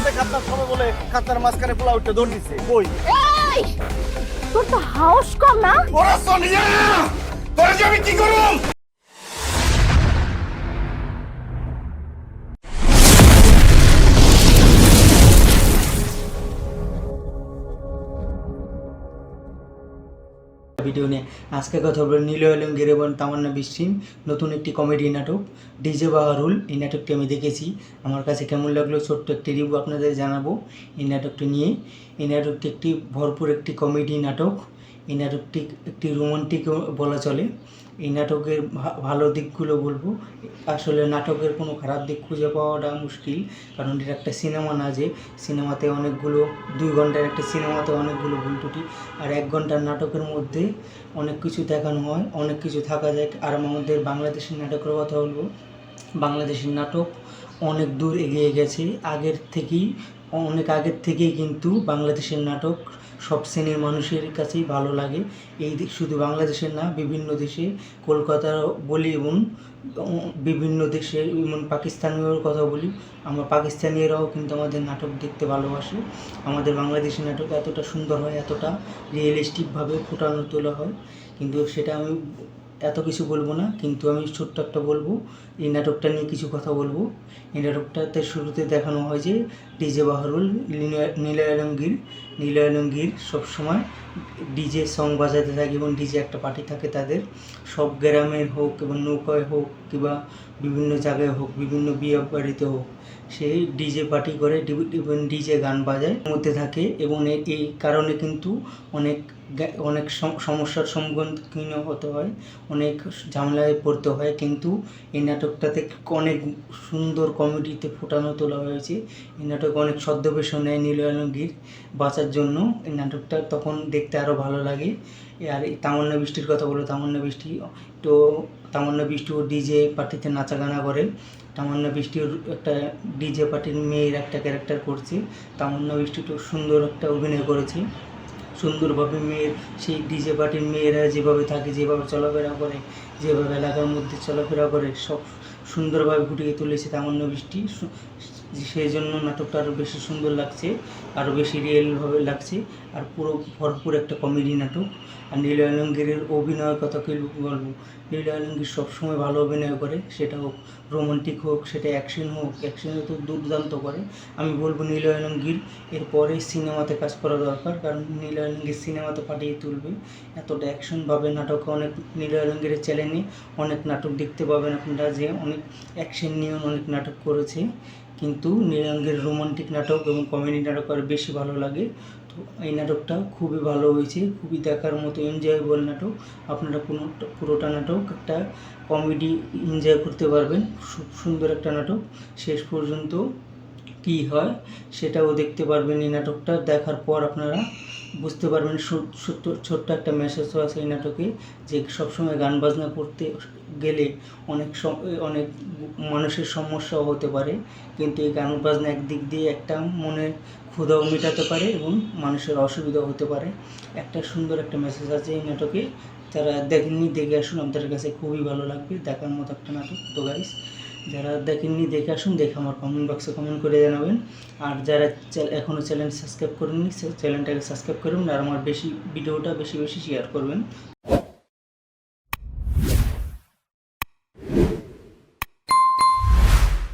রাতে খাতনার সময় বলে খাতনার মাঝখানে পোলা উঠে দৌড় দিচ্ছে কই এই তোর তো হাউস কম না? ওরা সোনিয়া তোরা যে আমি কি করুম ভিডিও নিয়ে আজকে কথা বলবো নীল আলমগীর এবং তামান্না বৃষ্টির নতুন একটি কমেডি নাটক ডিজে বাহারুল। এই নাটকটি আমি দেখেছি, আমার কাছে কেমন লাগলো ছোট্ট একটি রিভিউ আপনাদের জানাবো এই নাটকটি নিয়ে। এই নাটকটি একটি ভরপুর একটি কমেডি নাটক। এই নাটকটি একটি রোমান্টিকও বলা চলে। এই নাটকের ভালো দিকগুলো বলবো। আসলে নাটকের কোনো খারাপ দিক খুঁজে পাওয়াটা মুশকিল, কারণ এটা একটা সিনেমা না যে সিনেমাতে অনেকগুলো 2 ঘন্টার একটা সিনেমাতে অনেকগুলো ভুল ত্রুটি, আর 1 ঘন্টার নাটকের মধ্যে অনেক কিছু দেখানো হয়, অনেক কিছু থাকা যায়। আর আমাদের বাংলাদেশের নাটকের কথা বলবো, বাংলাদেশের নাটক অনেক দূর এগিয়ে গেছে অনেক আগের থেকেই কিন্তু বাংলাদেশের নাটক সব শ্রেণীর মানুষের কাছেই ভালো লাগে। এই দিক শুধু বাংলাদেশের না, বিভিন্ন দেশে, কলকাতা বলি এবং বিভিন্ন দেশে, যেমন পাকিস্তানের কথা বলি, আমরা পাকিস্তানিরাও কিন্তু আমাদের নাটক দেখতে ভালোবাসে। আমাদের বাংলাদেশের নাটক এতটা সুন্দর হয়, এতটা রিয়েলিস্টিকভাবে ফুটানো তোলা হয়, কিন্তু সেটা আমি এত কিছু বলবো না। কিন্তু আমি ছোট্ট একটা বলবো, এই নাটকটা নিয়ে কিছু কথা বলবো। এই নাটকটাতে শুরুতে দেখানো হয় যে ডিজে বাহারুল, নীল আলমগীর সবসময় ডিজে সং বাজাতে থাকে এবং ডিজে একটা পার্টি থাকে তাদের, সব গ্রামের হোক এবং নৌকায় হোক কিংবা বিভিন্ন জায়গায় হোক, বিভিন্ন বিয়ে বাড়িতে হোক, সেই ডিজে পার্টি করে এবং ডিজে গান বাজায় মধ্যে থাকে। এবং এই কারণে কিন্তু অনেক সমস্যার সম্মুখীন হতে হয়, অনেক ঝামেলায় পড়তে হয়। কিন্তু এই নাটকটাতে অনেক সুন্দর কমেডিতে ফুটানো তোলা হয়েছে। এই নাটক অনেক ছদ্মবেশ নেয় নীল আলমগীর বাঁচার জন্য। এই নাটকটা তখন দেখতে আরও ভালো লাগে। আর এই তামান্না বৃষ্টির কথা বলো, তামান্না বৃষ্টিও ডিজে পার্টিতে নাচা গানা করে। তামান্না বৃষ্টির একটা ডিজে পার্টির মেয়ের একটা ক্যারেক্টার করছে। তামান্না বৃষ্টি তো সুন্দর একটা অভিনয় করেছে, সুন্দরভাবে মেয়ের সেই ডিজে পার্টির মেয়েরা যেভাবে থাকে, যেভাবে চলাফেরা করে, যেভাবে এলাকার মধ্যে চলাফেরা করে, সব সুন্দরভাবে ফুটিয়ে তুলেছে তামান্না বৃষ্টি। সেই জন্য নাটকটা আরও বেশি সুন্দর লাগছে, আরও বেশি রিয়েলভাবে লাগছে। আর পুরো ভরপুর একটা কমেডি নাটক। আর নীল আলমগীরের অভিনয়ের কথা কি বলবো, নীল আলমগীর সবসময় ভালো অভিনয় করে, সেটা হোক রোমান্টিক হোক, সেটা অ্যাকশন হোক, অ্যাকশনে তো দুর্দান্ত করে। আমি বলবো নীল আলমগীর এরপরে সিনেমাতে কাজ করা দরকার, কারণ নীল আলমগীর সিনেমাতে পাঠিয়ে তুলবে এতটা অ্যাকশনভাবে। নাটকে অনেক নীল আলমগীরের চ্যানেলে অনেক নাটক দেখতে পাবেন আপনারা, যে অনেক অ্যাকশন নিয়ে অনেক নাটক করেছে। কিন্তু নীল আলমগীর রোমান্টিক নাটক এবং কমেডি নাটক আর বেশি ভালো লাগে। তো এই নাটকটা খুবই ভালো হয়েছে, খুবই দেখার মতো এনজয়েবল নাটক। আপনারা পুরোটা নাটক একটা কমেডি এনজয় করতে পারবেন, খুব সুন্দর একটা নাটক। শেষ পর্যন্ত কী হয় সেটাও দেখতে পারবেন। এই নাটকটা দেখার পর আপনারা বুঝতে পারবেন। ছোট্ট একটা মেসেজও আছে এই নাটকে, যে সবসময় গান বাজনা করতে গেলে অনেক মানুষের সমস্যাও হতে পারে, কিন্তু এই গান বাজনা একদিক দিয়ে একটা মনের ক্ষুধাও মেটাতে পারে এবং মানুষের অসুবিধাও হতে পারে। একটা সুন্দর একটা মেসেজ আছে এই নাটকে, যারা দেখেননি দেখে আসুন, আপনাদের কাছে খুবই ভালো লাগবে, দেখার মতো একটা নাটক। তো গাইস, যারা দেখেননি দেখে আসুন, দেখে আমার কমেন্ট বক্সে কমেন্ট করে জানাবেন। আর যারা এখনও চ্যানেল সাবস্ক্রাইব করেননি, চ্যানেলটাকে সাবস্ক্রাইব করুন, আর আমার ভিডিওটা বেশি বেশি শেয়ার করবেন।